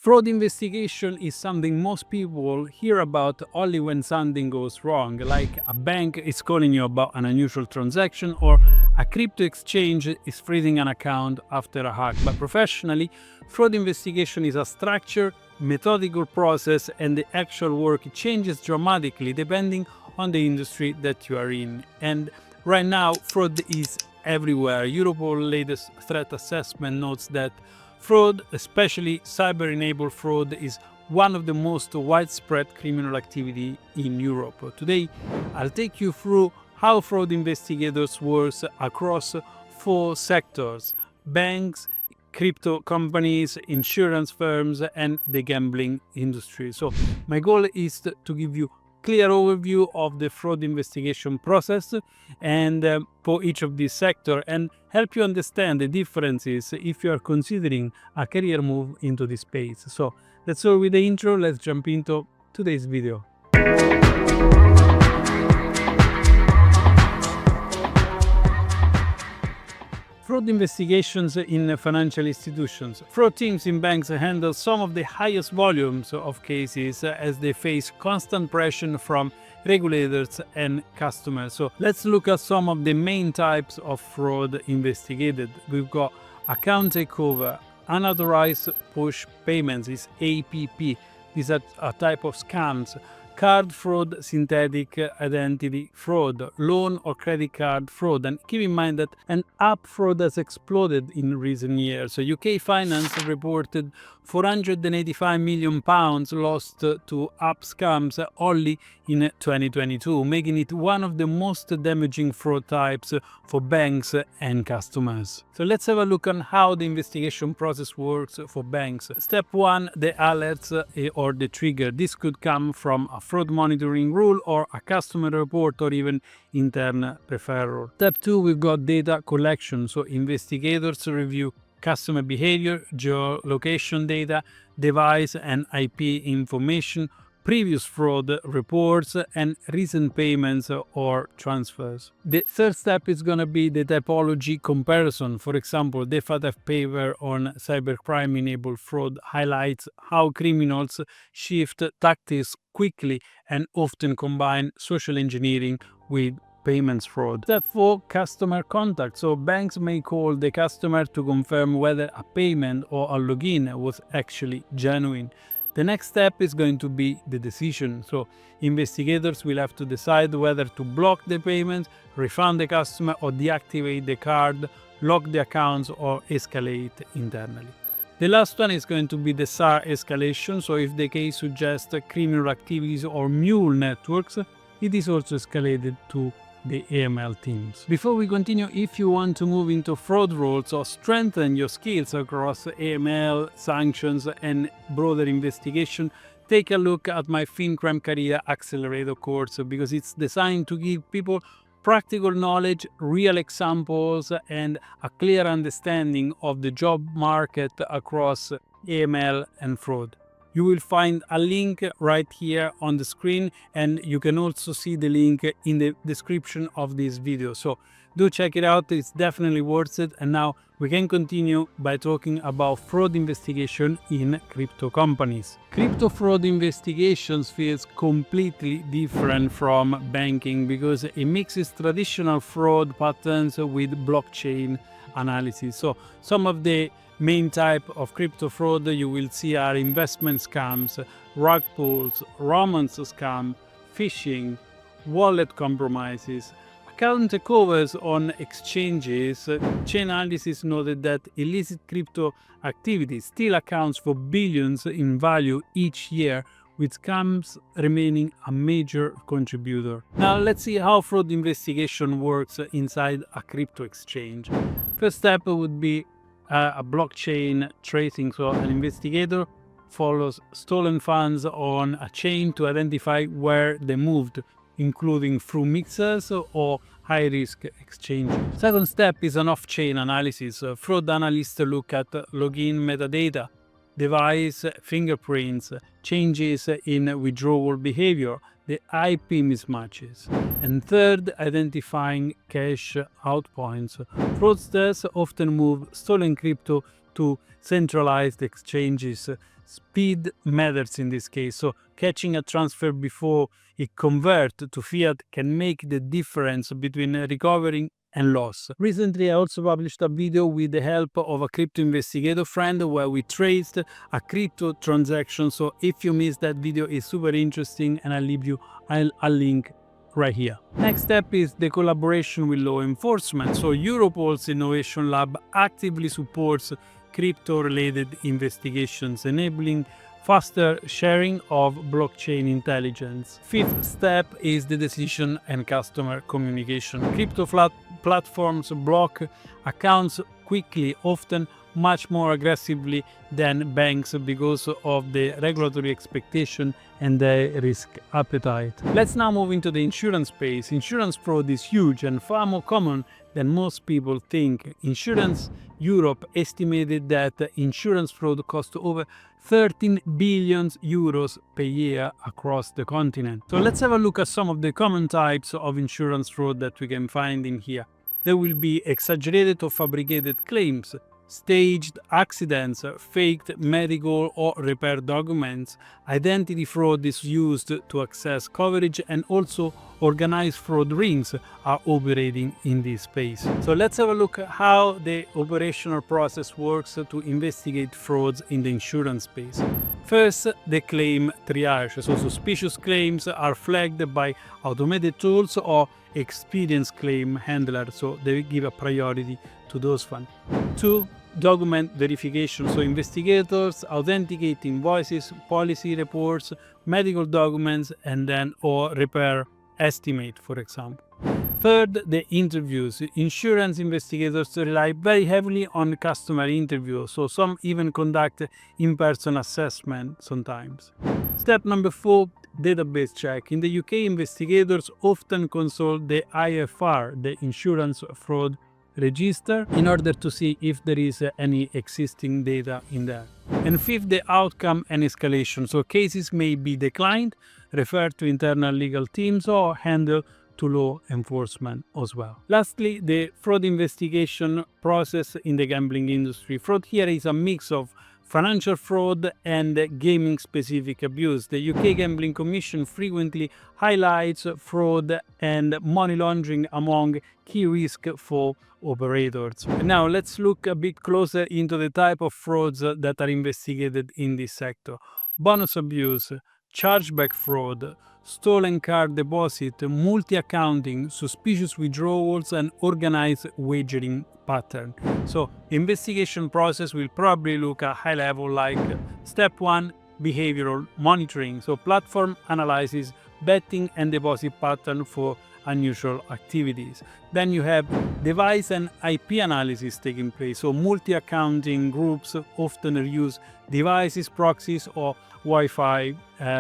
Fraud investigation is something most people hear about only when something goes wrong, like a bank is calling you about an unusual transaction or a crypto exchange is freezing an account after a hack. But professionally, fraud investigation is a structured, methodical process, and the actual work changes dramatically depending on the industry that you are in. And right now, fraud is everywhere. Europol latest threat assessment notes that fraud, especially cyber-enabled fraud, is one of the most widespread criminal activity in Europe. Today, I'll take you through how fraud investigators work across 4 sectors: banks, crypto companies, insurance firms, and the gambling industry. So my goal is to give you clear overview of the fraud investigation process and for each of these sectors, and help you understand the differences if you are considering a career move into this space. So that's all with the intro. Let's jump into today's video. Fraud investigations in financial institutions. Fraud teams in banks handle some of the highest volumes of cases as they face constant pressure from regulators and customers. So let's look at some of the main types of fraud investigated. We've got account takeover, unauthorized push payments is APP. These are a type of scams. Card fraud, synthetic identity fraud, loan or credit card fraud. And keep in mind that an app fraud has exploded in recent years. So UK Finance reported £485 million lost to app scams only in 2022, making it one of the most damaging fraud types for banks and customers. So let's have a look on how the investigation process works for banks. Step 1, the alerts or the trigger. This could come from a fraud monitoring rule or a customer report or even internal referral. Step 2, we've got data collection. So investigators review customer behavior, geolocation data, device and IP information, previous fraud reports, and recent payments or transfers. The third step is going to be the typology comparison. For example, the FATF paper on cybercrime-enabled fraud highlights how criminals shift tactics quickly and often combine social engineering with payments fraud. Step 4, customer contact. So banks may call the customer to confirm whether a payment or a login was actually genuine. The next step is going to be the decision. So investigators will have to decide whether to block the payment, refund the customer, or deactivate the card, lock the accounts, or escalate internally. The last one is going to be the SAR escalation. So if the case suggests criminal activities or mule networks, it is also escalated to the AML teams. Before we continue, if you want to move into fraud roles or strengthen your skills across AML, sanctions, and broader investigation, take a look at my FinCrime Career Accelerator course, because it's designed to give people practical knowledge, real examples, and a clear understanding of the job market across AML and fraud. You will find a link right here on the screen, and you can also see the link in the description of this video. So do check it out, it's definitely worth it. And now we can continue by talking about fraud investigation in crypto companies. Crypto fraud investigations feels completely different from banking because it mixes traditional fraud patterns with blockchain analysis. So some of the main type of crypto fraud you will see are investment scams, rug pulls, romance scam, phishing, wallet compromises, account takeovers on exchanges. Chain analysis noted that illicit crypto activity still accounts for billions in value each year, with scams remaining a major contributor. Now let's see how fraud investigation works inside a crypto exchange. First step would be a blockchain tracing. So an investigator follows stolen funds on a chain to identify where they moved, including through mixers or high-risk exchanges. Second step is an off-chain analysis. Fraud analysts look at login metadata, device fingerprints, changes in withdrawal behavior, the IP mismatches. And third, identifying cash out points. Fraudsters often move stolen crypto to centralized exchanges. Speed matters in this case, so catching a transfer before it converts to fiat can make the difference between recovering and loss. Recently, I also published a video with the help of a crypto investigator friend where we traced a crypto transaction. So if you missed that video, it's super interesting, and I'll leave you a link right here. Next step is the collaboration with law enforcement. So Europol's Innovation Lab actively supports crypto-related investigations, enabling faster sharing of blockchain intelligence. Fifth step is the decision and customer communication. Crypto platforms block accounts quickly, often much more aggressively than banks because of the regulatory expectation and their risk appetite. Let's now move into the insurance space. Insurance fraud is huge and far more common than most people think. Insurance Europe estimated that insurance fraud cost over 13 billion euros per year across the continent. So let's have a look at some of the common types of insurance fraud that we can find in here. There will be exaggerated or fabricated claims, staged accidents, faked medical or repair documents. Identity fraud is used to access coverage, and also organized fraud rings are operating in this space. So let's have a look at how the operational process works to investigate frauds in the insurance space. First, the claim triage. So suspicious claims are flagged by automated tools or experienced claim handlers, so they give a priority to those ones. Two, document verification. So investigators authenticate invoices, policy reports, medical documents, and then or repair estimate, for example. Third, the interviews. Insurance investigators rely very heavily on customer interviews, so some even conduct in-person assessment sometimes. Step number 4, database check. In the UK, investigators often consult the IFR, the Insurance Fraud Register, in order to see if there is any existing data in there. And fifth, the outcome and escalation. So cases may be declined, referred to internal legal teams, or handled to law enforcement as well. Lastly, the fraud investigation process in the gambling industry. Fraud here is a mix of financial fraud and gaming-specific abuse. The UK Gambling Commission frequently highlights fraud and money laundering among key risks for operators. Now let's look a bit closer into the type of frauds that are investigated in this sector. Bonus abuse, chargeback fraud, stolen card deposit, multi-accounting, suspicious withdrawals, and organized wagering pattern. So investigation process will probably look at high level, like step 1, behavioral monitoring. So platform analyzes betting and deposit pattern for unusual activities. Then you have device and IP analysis taking place. So multi-accounting groups often use devices, proxies, or Wi-Fi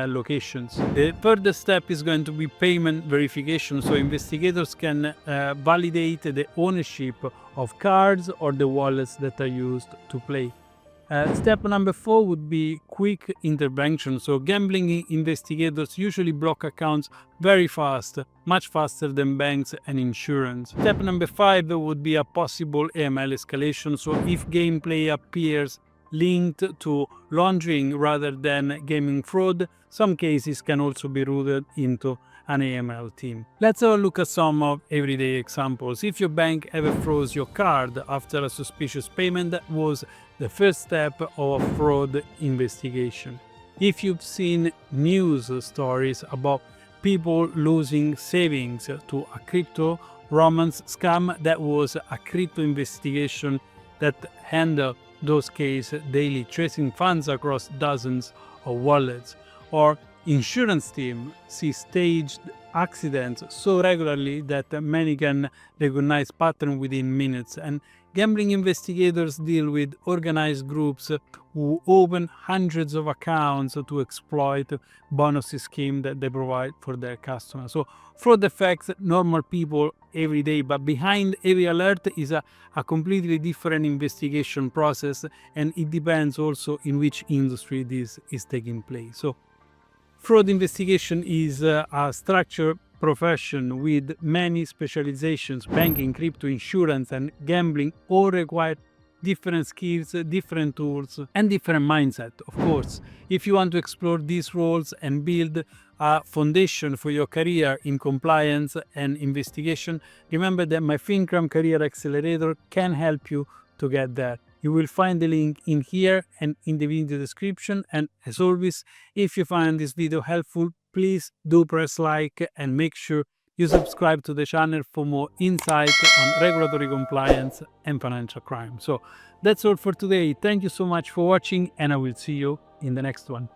locations. The further step is going to be payment verification. So investigators can validate the ownership of cards or the wallets that are used to play. Step number 4 would be quick intervention. So gambling investigators usually block accounts very fast, much faster than banks and insurance. Step number 5 would be a possible AML escalation. So if gameplay appears linked to laundering rather than gaming fraud, some cases can also be routed into an AML team. Let's have a look at some of everyday examples. If your bank ever froze your card after a suspicious payment, that was the first step of a fraud investigation. If you've seen news stories about people losing savings to a crypto romance scam, that was a crypto investigation that handled those cases daily, tracing funds across dozens of wallets. Or insurance team see staged accidents so regularly that many can recognize pattern within minutes. And gambling investigators deal with organized groups who open hundreds of accounts to exploit bonus scheme that they provide for their customers. So fraud affects normal people every day, but behind every alert is a completely different investigation process, and it depends also in which industry this is taking place. So fraud investigation is a structured profession with many specializations. Banking, crypto, insurance, and gambling all require different skills, different tools, and different mindset, of course. If you want to explore these roles and build a foundation for your career in compliance and investigation, remember that my FinCrime Career Accelerator can help you to get there. You will find the link in here and in the video description. And as always, if you find this video helpful, please do press like and make sure you subscribe to the channel for more insight on regulatory compliance and financial crime. So that's all for today. Thank you so much for watching, and I will see you in the next one.